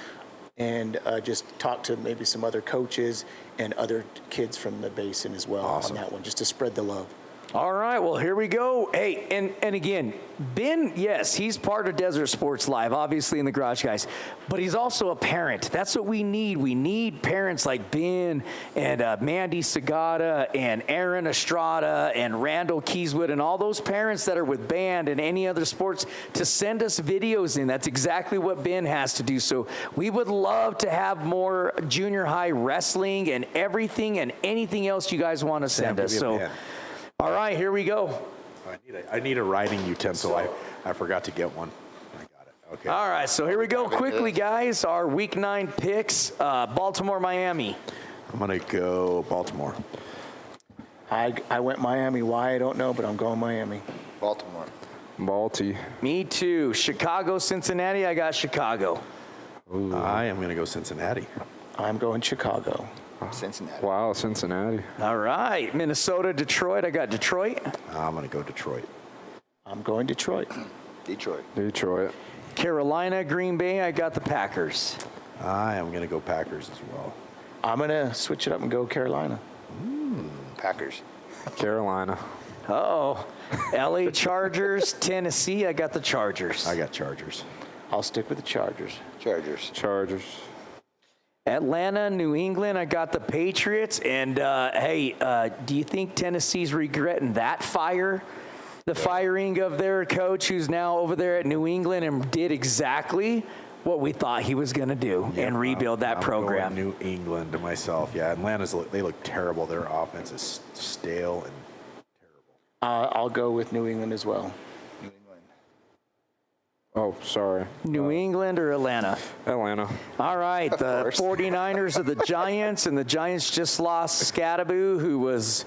and just talk to maybe some other coaches and other kids from the basin as well. Awesome. On that one, just to spread the love. All right, well, here we go. Hey, and again, Ben, yes, he's part of Desert Sports Live, obviously in the Garage Guys, but he's also a parent. That's what we need. We need parents like Ben and Mandy Sagata and Aaron Estrada and Randall Keyswood and all those parents that are with band and any other sports to send us videos in. That's exactly what Ben has to do. So we would love to have more junior high wrestling and everything and anything else you guys want to send us. So. All right, here we go. I need a writing utensil. I forgot to get one. I got it. Okay. All right, so here we go. Quickly, guys, our Week 9 picks. Baltimore, Miami. I'm going to go Baltimore. I went Miami. Why, I don't know, but I'm going Miami. Baltimore. Balti. Me too. Chicago, Cincinnati. I got Chicago. Ooh. I am going to go Cincinnati. I'm going Chicago. Cincinnati. Wow, Cincinnati. All right. Minnesota, Detroit. I got Detroit. I'm going to go Detroit. I'm going Detroit. Detroit. Carolina, Green Bay. I got the Packers. I am going to go Packers as well. I'm going to switch it up and go Carolina. Packers. Carolina. Oh, LA Chargers, Tennessee. I got the Chargers. I got Chargers. I'll stick with the Chargers. Chargers. Atlanta, New England, I got the Patriots. And, do you think Tennessee's regretting that the firing of their coach who's now over there at New England and did exactly what we thought he was going to do and rebuild that program? I'm going New England to myself. Yeah, they look terrible. Their offense is stale and terrible. I'll go with New England as well. Oh, sorry. New England or Atlanta? Atlanta. All right, the 49ers are the Giants, and the Giants just lost Scadaboo, who was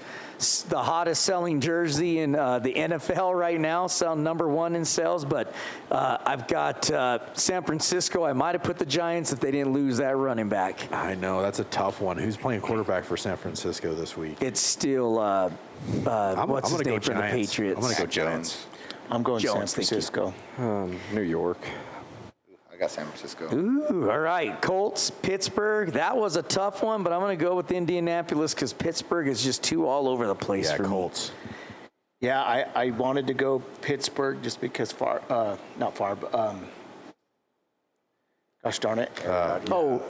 the hottest selling jersey in the NFL right now, selling #1 in sales. But I've got San Francisco. I might have put the Giants if they didn't lose that running back. I know, that's a tough one. Who's playing quarterback for San Francisco this week? It's still, what's his name for the Patriots? I'm going to go Giants. I'm going Jones, San Francisco. New York. I got San Francisco. Ooh, all right. Colts, Pittsburgh. That was a tough one, but I'm going to go with Indianapolis because Pittsburgh is just too all over the place for Colts. me. Yeah, I wanted to go Pittsburgh just because gosh darn it.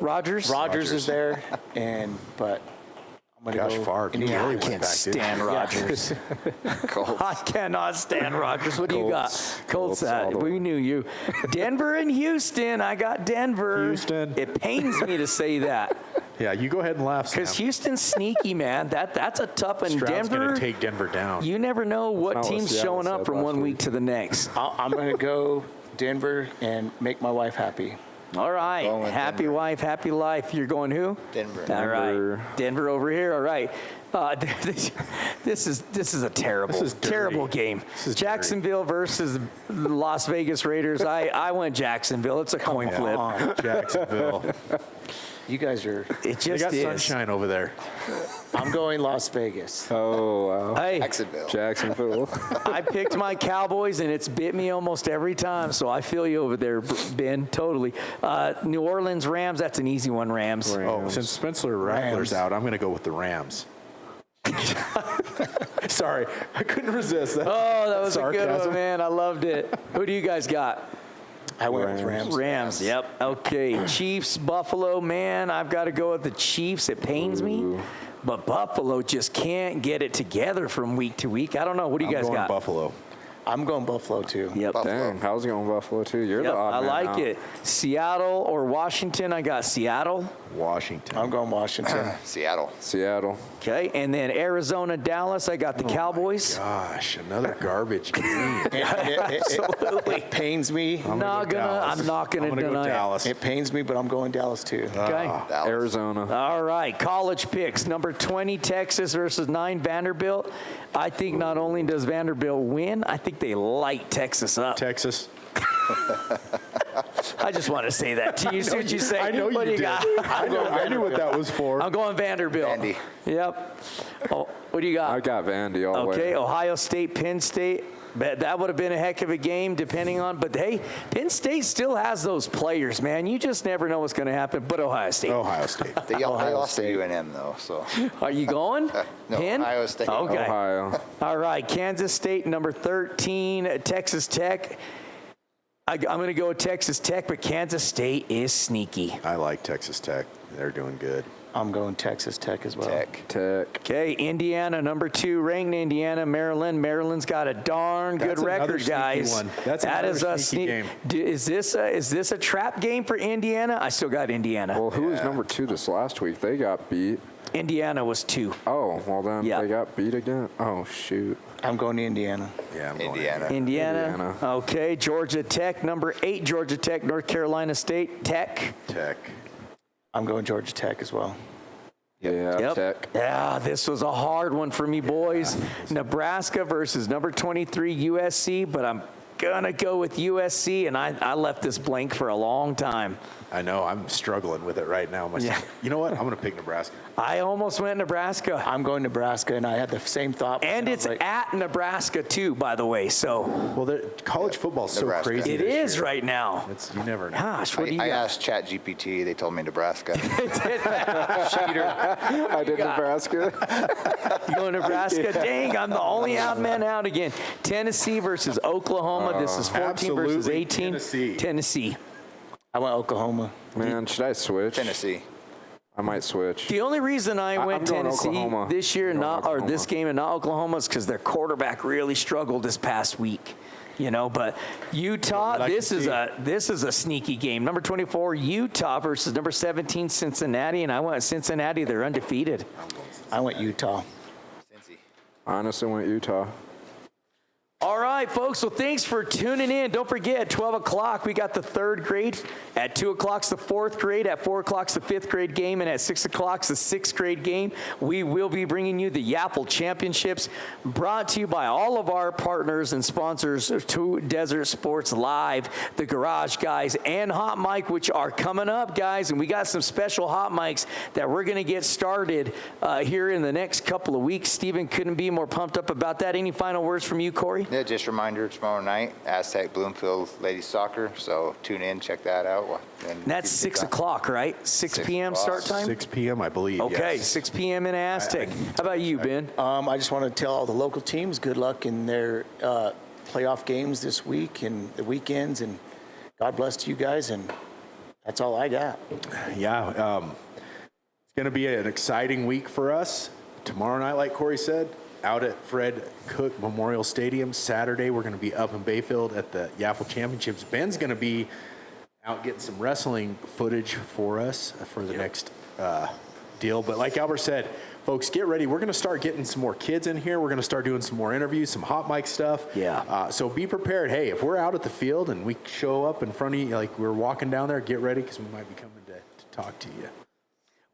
Rodgers? Rodgers is there, but I'm going to go Favre. Indiana. I can't stand Rodgers. I cannot stand Rodgers. What do you got? Colts. We knew you. Denver and Houston. I got Denver. Houston. It pains me to say that. Yeah, you go ahead and laugh, Sam. Because Houston's sneaky, man. That's a tough one. Stroud's Denver, going to take Denver down. you never know what That's not what team's Seattle showing up said from last one week week. to the next. I'm going to go Denver and make my wife happy. All right. Going with Happy Denver. wife, happy life. You're going who? Denver. All right. Denver. Denver over here. All right. This is a terrible, This is dirty. terrible game. This is Jacksonville versus the Las Vegas Raiders. I went Jacksonville. It's a coin flip. Jacksonville. You guys are, It They just got is. sunshine over there. I'm going Las Vegas. Oh, wow. Hey, Jacksonville. Jacksonville. I picked my Cowboys, and it's bit me almost every time, so I feel you over there, Ben, totally. New Orleans Rams, that's an easy one, Rams. Oh, since Spencer Rattler's out, I'm going to go with the Rams. Sorry, I couldn't resist that. Oh, that was a good sarcasm. one, man. I loved it. Who do you guys got? I went with Rams. Rams, yep. Okay, Chiefs, Buffalo, man, I've got to go with the Chiefs. It pains me, but Buffalo just can't get it together from week to week. I don't know. What do you I'm guys going got? Buffalo. I'm going Buffalo, too. Yep. Dang, I was going Buffalo, too. You're Yep, the odd I man like out. it. Seattle or Washington? I got Seattle. Washington. I'm going Washington. Seattle. Seattle. Okay, and then Arizona, Dallas. I got the Cowboys. Gosh, another garbage game. It pains me. I'm not gonna I'm deny go it. Dallas. It pains me, but I'm going Dallas, too. Okay. Dallas. Arizona. All right, college picks. Number 20, Texas versus 9, Vanderbilt. I think not only does Vanderbilt win, I think they light Texas up. Texas. I just want to say that to you. See what you say. I know What you do did. got? I knew what that was for. I'm going Vanderbilt. Vandy. Yep. Oh, what do you got? I got Vandy all the way. Okay, Ohio State, Penn State. Bet that would have been a heck of a game, depending on. But hey, Penn State still has those players, man. You just never know what's going to happen. But Ohio State. Ohio State. They lost to UNM, though, so. Are you going? No, Penn? Ohio State. Okay. Ohio. All right, Kansas State, number 13, Texas Tech. I'm going to go with Texas Tech, but Kansas State is sneaky. I like Texas Tech. They're doing good. I'm going Texas Tech as well. Tech. Okay, Indiana, number 2, ranked Indiana, Maryland. Maryland's got a darn That's good another record, sneaky guys. one. That's That another is a sneaky game. Is this a trap game for Indiana? I still got Indiana. Well, who was number 2 this last week? They got beat. Indiana was 2. Oh, well then Yeah. they got beat again. Oh, shoot. I'm going to Indiana. Yeah, I'm going Indiana. Indiana. Okay, Georgia Tech, number 8, Georgia Tech, North Carolina State, Tech. Tech. I'm going Georgia Tech as well. Yeah, Yep. Tech. Yeah, this was a hard one for me, boys. Nebraska versus number 23 USC, but I'm going to go with USC, and I left this blank for a long time. I know. I'm struggling with it right now myself. Yeah. You know what? I'm going to pick Nebraska. I almost went Nebraska. I'm going Nebraska, and I had the same thought. And it's at Nebraska, too, by the way, so Well, college football's so Nebraska. crazy. it this is year. right now. You never know. Gosh, what do you I got? asked ChatGPT. They told me Nebraska. I did Nebraska. You go Nebraska? Dang, I'm the only odd man out again. Tennessee versus Oklahoma. This is 14 versus absolutely 18. Tennessee. I went Oklahoma. Man, should I switch? Tennessee. I might switch. The only reason I went I'm going Tennessee Oklahoma. this year, I'm going not or this Oklahoma. game, and not Oklahoma, is because their quarterback really struggled this past week. You know, but Utah, like this to is a sneaky game. Number 24, Utah versus number 17, Cincinnati, and I went Cincinnati. They're undefeated. I went Utah. Cincy. I honestly went Utah. All right, folks. Well, thanks for tuning in. Don't forget, 12 o'clock, we got the 3rd grade. At 2 o'clock's the 4th grade. At 4 o'clock's the 5th grade game. And at 6 o'clock's the 6th grade game. We will be bringing you the Yaffle Championships, brought to you by all of our partners and sponsors to Desert Sports Live, the Garage Guys, and Hot Mic, which are coming up, guys. And we got some special Hot Mics that we're going to get started here in the next couple of weeks. Steven couldn't be more pumped up about that. Any final words from you, Corey? Yeah, just a reminder, tomorrow night, Aztec Bloomfield ladies soccer. So tune in, check that out. And that's 6 o'clock, right? 6 p.m. start time? 6 p.m., I believe. Okay, yes. 6 p.m. in Aztec. How about you, Ben? I just want to tell all the local teams good luck in their playoff games this week and the weekends, and God bless to you guys, and that's all I got. Yeah, it's going to be an exciting week for us. Tomorrow night, like Corey said, out at Fred Cook Memorial Stadium. Saturday, we're going to be up in Bayfield at the Yaffle Championships. Ben's going to be out getting some wrestling footage for us for the next deal. But like Albert said, folks, get ready. We're going to start getting some more kids in here. We're going to start doing some more interviews, some hot mic stuff. Yeah. So be prepared. Hey, if we're out at the field and we show up in front of you, like we're walking down there, get ready because we might be coming to talk to you.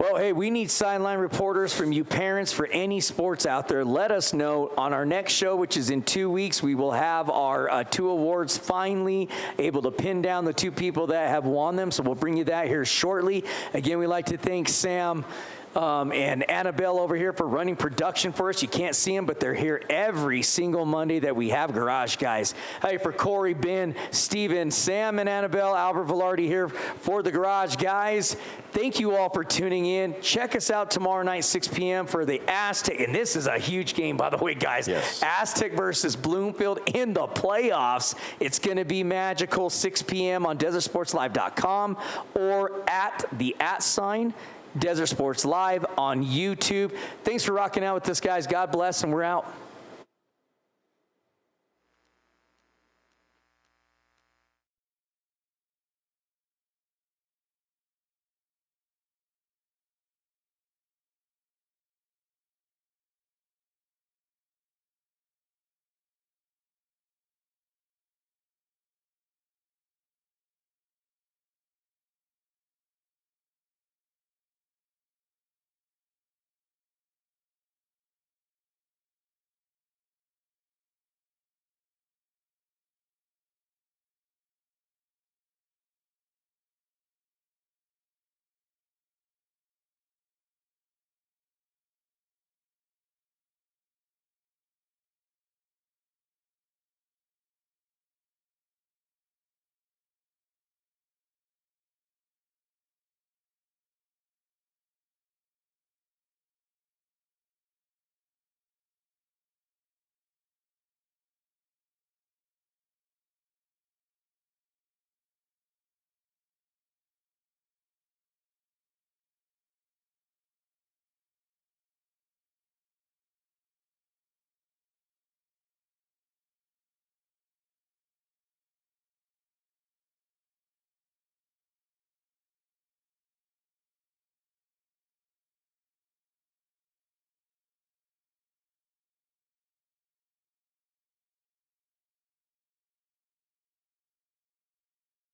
Well, hey, we need sideline reporters from you parents for any sports out there. Let us know. On our next show, which is in 2 weeks, we will have our 2 awards finally able to pin down the 2 people that have won them. So we'll bring you that here shortly. Again, we'd like to thank Sam and Annabelle over here for running production for us. You can't see them, but they're here every single Monday that we have Garage Guys. Hey, for Corey, Ben, Steven, Sam, and Annabelle, Albert Velarde here for the Garage Guys. Thank you all for tuning in. Check us out tomorrow night, 6 p.m. for the Aztec. And this is a huge game, by the way, guys. Yes. Aztec versus Bloomfield in the playoffs. It's going to be magical, 6 p.m. on desertsportslive.com or at the @ Desert Sports Live on YouTube. Thanks for rocking out with us, guys. God bless, and we're out.